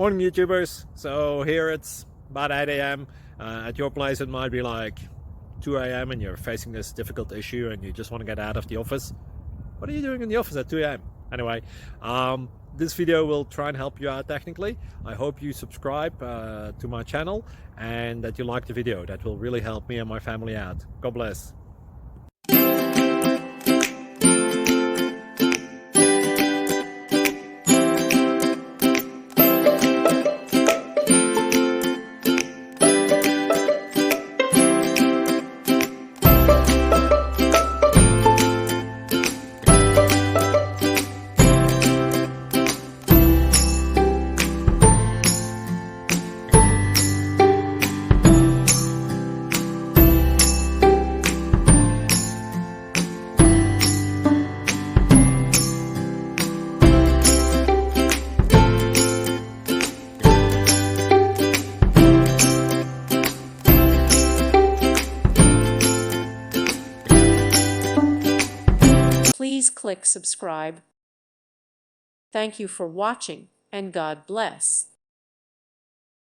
Morning YouTubers. So here it's about 8 a.m. At your place it might be like 2 a.m. and you're facing this difficult issue and you just want to get out of the office. What are you doing in the office at 2 a.m.? Anyway, this video will try and help you out technically. I hope you subscribe to my channel and that you like the video. That will really help me and my family out. God bless. Please click subscribe. Thank you for watching, and God bless.